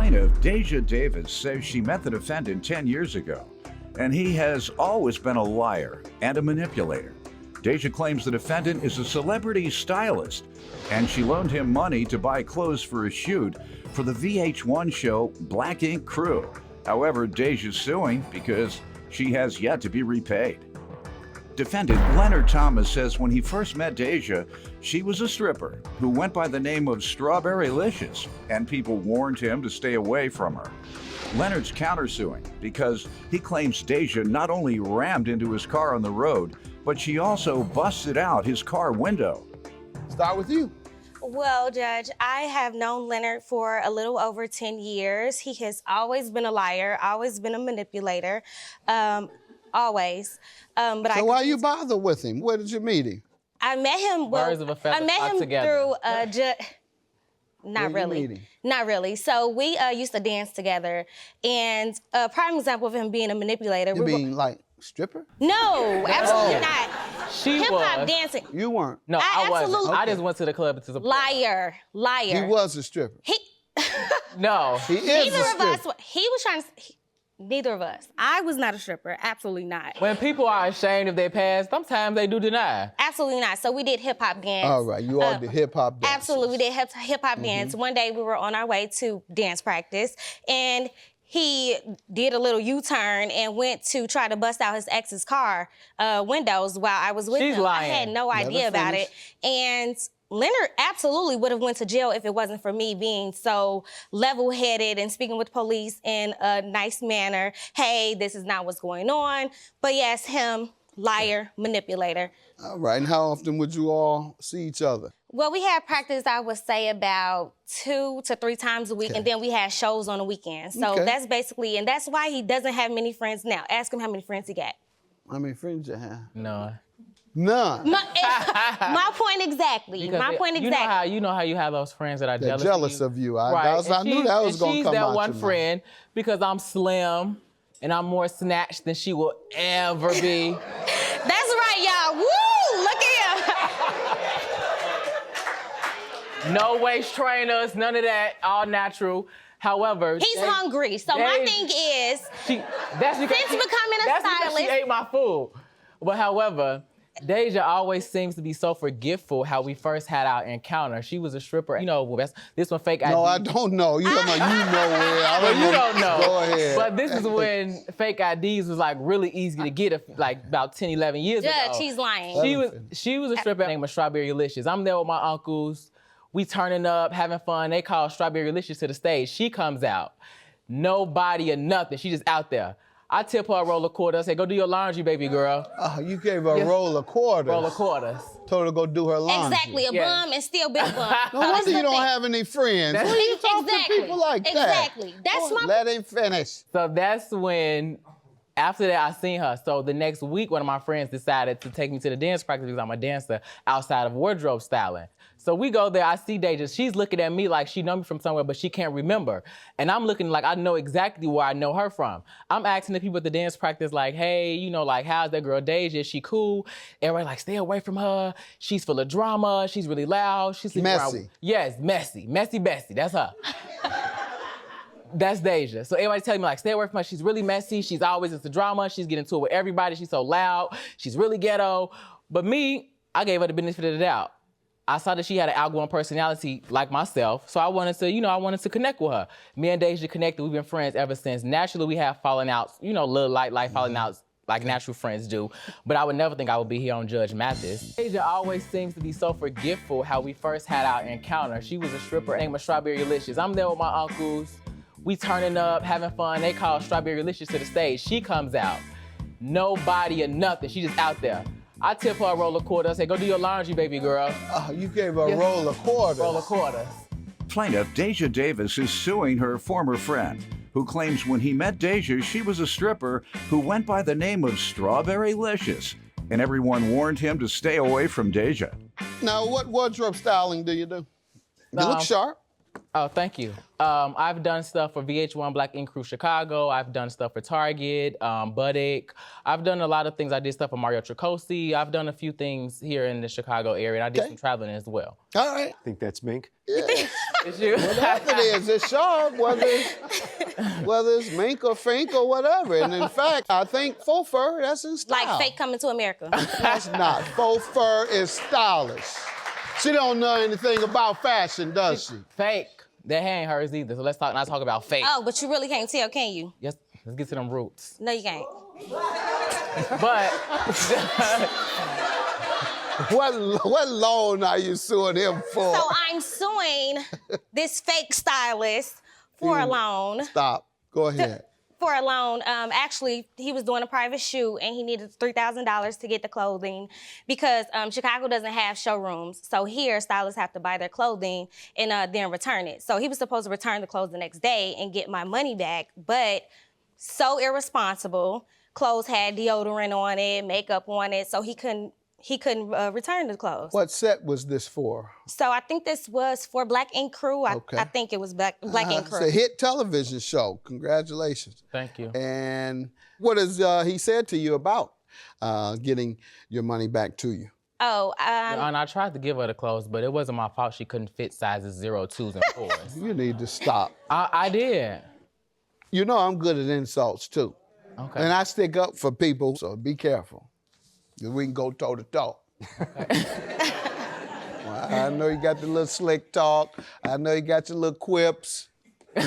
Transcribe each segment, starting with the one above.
Plaintiff Deja Davis says she met the defendant 10 years ago, and he has always been a liar and a manipulator. Deja claims the defendant is a celebrity stylist, and she loaned him money to buy clothes for a shoot for the VH1 show Black Ink Crew. However, Deja's suing because she has yet to be repaid. Defendant Leonard Thomas says when he first met Deja, she was a stripper who went by the name of Strawberry-licious, and people warned him to stay away from her. Leonard's countersuing because he claims Deja not only rammed into his car on the road, but she also busted out his car window. Start with you. Well, Judge, I have known Leonard for a little over 10 years. He has always been a liar, always been a manipulator, always. So why you bother with him? Where did you meet him? I met him. Well, I met him through Not really. Not really. So we used to dance together, and a prime example of him being a manipulator. You mean like stripper? No, absolutely not. She Hip-hop was. dancing. You weren't. No, I wasn't. absolutely- I just went to the club to support. Liar. He was a stripper. No. He is Neither a of stripper. us. He was trying to. Neither of us. I was not a stripper. Absolutely not. When people are ashamed of their past, sometimes they do deny. Absolutely not. So we did hip hop dance. All right, you all did hip hop dance. Absolutely, we did hip hop dance. One day we were on our way to dance practice, and he did a little U-turn and went to try to bust out his ex's car windows while I was with She's him. lying. I had no idea about it, and Leonard absolutely would have went to jail if it wasn't for me being so level-headed and speaking with police in a nice manner. Hey, this is not what's going on. But yes, him, liar, manipulator. All right, and how often would you all see each other? Well, we had practice, I would say, about 2 to 3 times a week, and then we had shows on the weekends. So that's basically, and that's why he doesn't have many friends now. Ask him how many friends he got. How many friends you have? No. None. My point exactly. Because My point You know how you have those friends that are They're jealous of you. I Right. knew that was going to come out. She's that one your mouth. friend because I'm slim and I'm more snatched than she will ever be. That's right, y'all. Woo! Look at him. No waist trainers, none of that, all natural. However, He's hungry. So my thing is, since becoming a stylist, she ate my food. But however, Deja always seems to be so forgetful how we first had our encounter. She was a stripper. You know, this one fake ID. No, I don't know. You talking about you know where. I But you don't know. Go ahead. But this is when fake IDs was like really easy to get, like about 10, 11 years ago. Judge, she's lying. She was a stripper named Strawberry-licious. I'm there with my uncles. We turning up, having fun. They call Strawberry-licious to the stage. She comes out. No body or nothing. She just out there. I tip her a roll of quarters. I say, go do your laundry, baby girl. Oh, you gave her a roll of quarters. Roll of quarters. Told her to go do her laundry. Exactly, a bum and still big bum. No wonder you don't have any friends. What are you talking to people like that? Exactly. That's my. Let him finish. So that's when, after that, I seen her. So the next week, one of my friends decided to take me to the dance practice because I'm a dancer outside of wardrobe styling. So we go there, I see Deja. She's looking at me like she know me from somewhere, but she can't remember. And I'm looking like I know exactly where I know her from. I'm asking the people at the dance practice like, hey, you know, like, how's that girl Deja? Is she cool? Everybody like, stay away from her. She's full of drama. She's really loud. She's messy. Yes, messy. Messy Bessie, that's her. That's Deja. So everybody telling me like, stay away from her. She's really messy. She's always into drama. She's getting into it with everybody. She's so loud. She's really ghetto. But me, I gave her the benefit of the doubt. I saw that she had an outgoing personality like myself, so I wanted to connect with her. Me and Deja connected. We've been friends ever since. Naturally, we have fallen outs, little light falling outs like natural friends do. But I would never think I would be here on Judge Mathis. Deja always seems to be so forgetful how we first had our encounter. She was a stripper named Strawberry-licious. I'm there with my uncles. We turning up, having fun. They call Strawberry-licious to the stage. She comes out. No body or nothing. She just out there. I tip her a roll of quarters. I say, go do your laundry, baby girl. Oh, you gave her a roll of quarters. Roll of quarters. Plaintiff Deja Davis is suing her former friend, who claims when he met Deja, she was a stripper who went by the name of Strawberry-licious, and everyone warned him to stay away from Deja. Now, what wardrobe styling do you do? You look sharp. Oh, thank you. I've done stuff for VH1 Black Ink Crew Chicago. I've done stuff for Target, Buddick. I've done a lot of things. I did stuff for Mario Tricosi. I've done a few things here in the Chicago area, and I did some traveling as well. All right. I think that's mink. Yeah. It's you. Whatever it is, it's sharp, whether it's mink or fink or whatever. And in fact, I think faux fur, that's in style. Like fake coming to America. That's not. Faux fur is stylish. She don't know anything about fashion, does she? Fake. That hair ain't hers either, so let's not talk about fake. Oh, but you really can't tell, can you? Yes, let's get to them roots. No, you can't. But What loan are you suing him for? So I'm suing this fake stylist for a loan. Stop. Go ahead. For a loan. Actually, he was doing a private shoot and he needed $3,000 to get the clothing because Chicago doesn't have showrooms. So here, stylists have to buy their clothing and then return it. So he was supposed to return the clothes the next day and get my money back, but so irresponsible. Clothes had deodorant on it, makeup on it, so he couldn't return the clothes. What set was this for? So I think this was for Black Ink Crew. Okay. I think it was Black Ink Crew. It's a hit television show. Congratulations. Thank you. And what has he said to you about getting your money back to you? Oh, and I tried to give her the clothes, but it wasn't my fault she couldn't fit sizes 0, 2s, and 4s. You need to stop. I did. You know I'm good at insults too. Okay. And I stick up for people, so be careful. We can go toe to toe. Well, I know you got the little slick talk. I know you got your little quips. But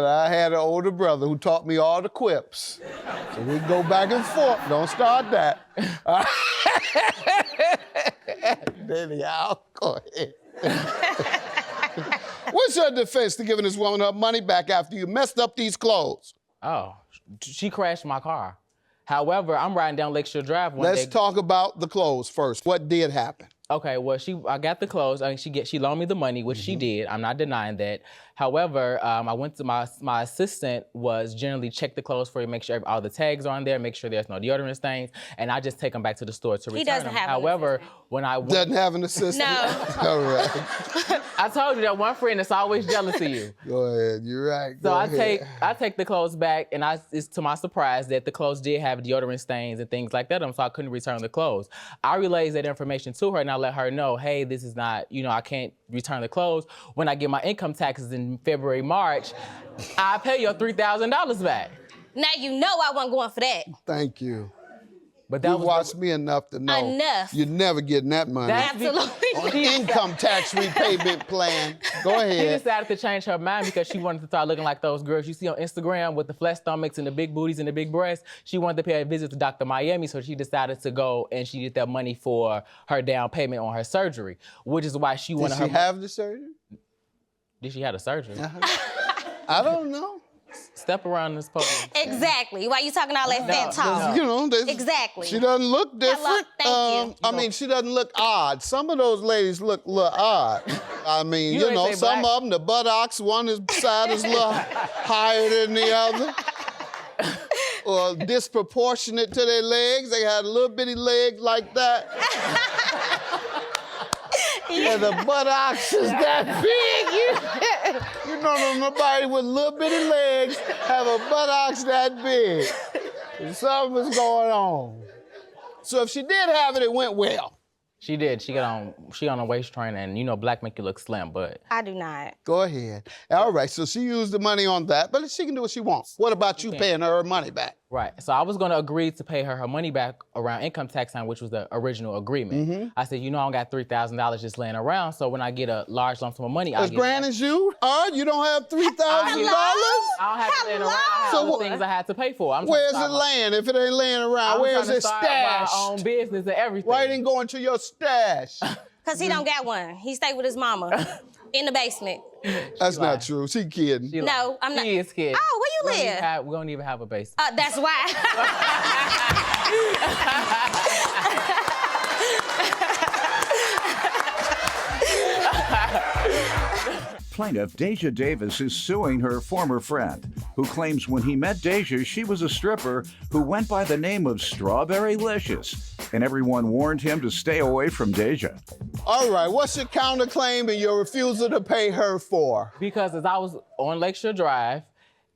I had an older brother who taught me all the quips. So we go back and forth. Don't start that. Anyhow, go ahead. What's your defense to giving this woman her money back after you messed up these clothes? Oh, she crashed my car. However, I'm riding down Lakeshore Drive one day. Let's talk about the clothes first. What did happen? Okay, well, I got the clothes. I mean, she loaned me the money, which she did. I'm not denying that. However, I went to my assistant was generally check the clothes for you, make sure all the tags are on there, make sure there's no deodorant stains, and I just take them back to the store to return He doesn't them. have However, an assistant. when I went, Doesn't have an assistant? No. All right. I told you that one friend that's always jealous of you. Go ahead. You're right. So Go I ahead. take the clothes back, and it's to my surprise that the clothes did have deodorant stains and things like that on them, so I couldn't return the clothes. I relayed that information to her, and I let her know, hey, this is not, I can't return the clothes. When I get my income taxes in February, March, I pay your $3,000 back. Now you know I wasn't going for that. Thank you. But You that was watched me enough to know. Enough. You're never getting that money. Absolutely. Income tax repayment plan. Go She ahead. decided to change her mind because she wanted to start looking like those girls you see on Instagram with the flat stomachs and the big booties and the big breasts. She wanted to pay a visit to Dr. Miami, so she decided to go and she did that money for her down payment on her surgery, which is why she Did wanted she her. have the surgery? Did she have a surgery? I don't know. Step around this podium. Exactly. Why you talking all that fat talk? You know, Exactly. She doesn't look different. Hello, thank you. I mean, she doesn't look odd. Some of those ladies look a little odd. I mean, You ain't say some black. of them, the buttocks, one side is a little higher than the other. Or disproportionate to their legs. They had little bitty legs like that. And the buttocks is that big. You know, nobody with little bitty legs have a buttocks that big. Something was going on. So if she did have it, it went well. She did. She on a waist trainer, and black make you look slim, but I do not. Go ahead. All right, so she used the money on that, but she can do what she wants. What about you paying her money back? right. So I was gonna agree to pay her money back around income tax time, which was the original agreement. I said, I don't got $3,000 just laying around, so when I get a large lump sum of money, I'll As get grand as you are, you don't have $3,000? I don't have it laying around. I have So other things I had to pay for. Where's it laying? If it ain't laying around, where's it stashed? My own business and everything. Why didn't go into your stash? Because he don't got one. He stayed with his mama in the basement. That's not true. She kidding. No, I'm not. She is kidding. Oh, where you live? We don't even have a base. That's why. Plaintiff Deja Davis is suing her former friend, who claims when he met Deja, she was a stripper who went by the name of Strawberry Licious, and everyone warned him to stay away from Deja. All right, what's your counterclaim and your refusal to pay her for? Because as I was on Lakeshore Drive,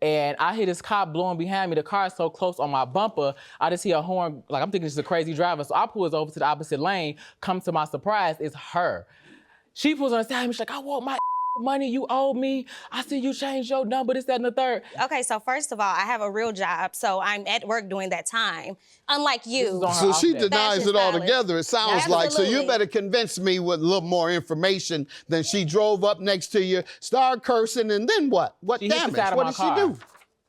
and I hear this cop blowing behind me. The car is so close on my bumper, I just hear a horn, like I'm thinking this is a crazy driver. So I pulls over to the opposite lane. Come to my surprise, it's her. She pulls on the side of me, she's like, I want my money you owe me. I see you changed your number, this, that, and the third. Okay, so first of all, I have a real job, so I'm at work during that time. Unlike you. So she denies Fashion it altogether, it sounds like. So you Absolutely. better convince me with a little more information than she drove up next to you, started cursing, and then what? What She hit the damage? side of What my did car. she do?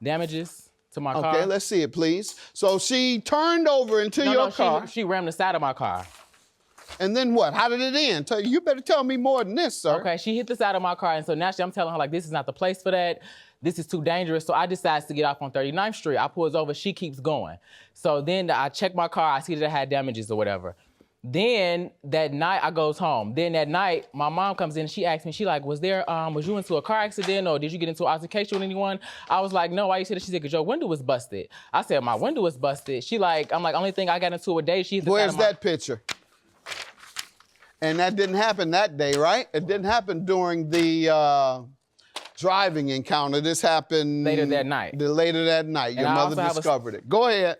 Damages to my car. Okay, let's see it, please. So she turned over into your car. She rammed the side of my car. And then what? How did it end? You better tell me more than this, sir. Okay, she hit the side of my car, and so naturally I'm telling her, like, this is not the place for that. This is too dangerous. So I decide to get off on 39th Street. I pulls over, she keeps going. So then I check my car, I see that it had damages or whatever. Then that night I goes home. Then that night, my mom comes in, she asks me, she like, was you into a car accident or did you get into an altercation with anyone? I was like, no, why you say that? She said, because your window was busted. I said, my window was busted. I'm like, only thing I got into a day, she hit the side Where's of my... that picture? And that didn't happen that day, right? It didn't happen during the driving encounter. This happened... Later that night. Later that night. Your And I mother also have discovered it. Go ahead.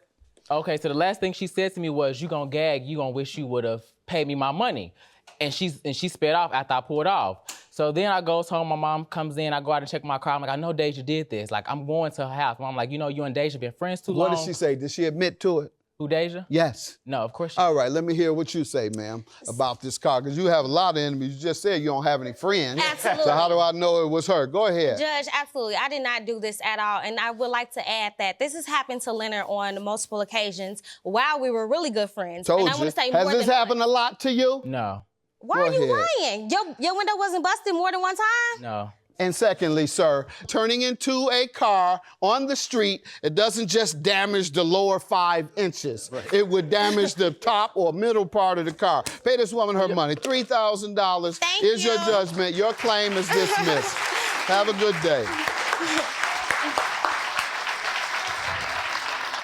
Okay, so the last thing she said to me was, you gonna gag, you gonna wish you would have paid me my money. And she sped off after I pulled off. So then I goes home, my mom comes in, I go out and check my car. I'm like, I know Deja did this. Like, I'm going to her house. Mom like, you know, you and Deja been friends too long. What did she say? Did she admit to it? Who, Deja? Yes. No, of course she All right, let me hear what you say, ma'am, about this car, because you have a lot of enemies. You just said you don't have any friends. Absolutely. So how do I know it was her? Go ahead. Judge, absolutely. I did not do this at all. And I would like to add that this has happened to Leonard on multiple occasions while we were really good friends. Told and I you. want to say Has more this than happened a lot to you? No, Why Go are you ahead. lying? Your window wasn't busted more than one time? no. And secondly, sir, turning into a car on the street, it doesn't just damage the lower 5 inches. Right. It would damage the top or middle part of the car. Pay this woman her money. $3,000 Thank is you. your judgment. Your claim is dismissed. Have a good day.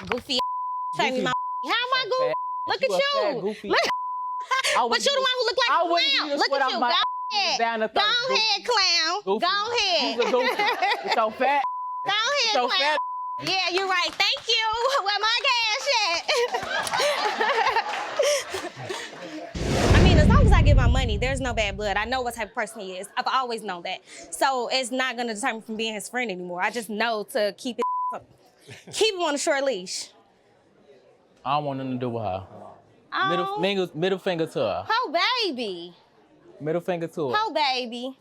Goofy Pay me my How am I goofy? Look at You a fat, you. goofy Look. I But you the one who look like I a wouldn't clown. give you the Look sweat at off you. my Go ahead. down the Go third. ahead, clown. Goofy. Go ahead. You's a goofy. You're so fat. Go ahead, So clown. fat. Yeah, you're right. Thank you. Where my cash at? I mean, as long as I get my money, there's no bad blood. I know what type of person he is. I've always known that. So it's not going to deter me from being his friend anymore. I just know to keep him on a short leash. I don't want nothing to do with her. Oh, Middle finger to her. oh, baby. Middle finger to her. Oh, baby.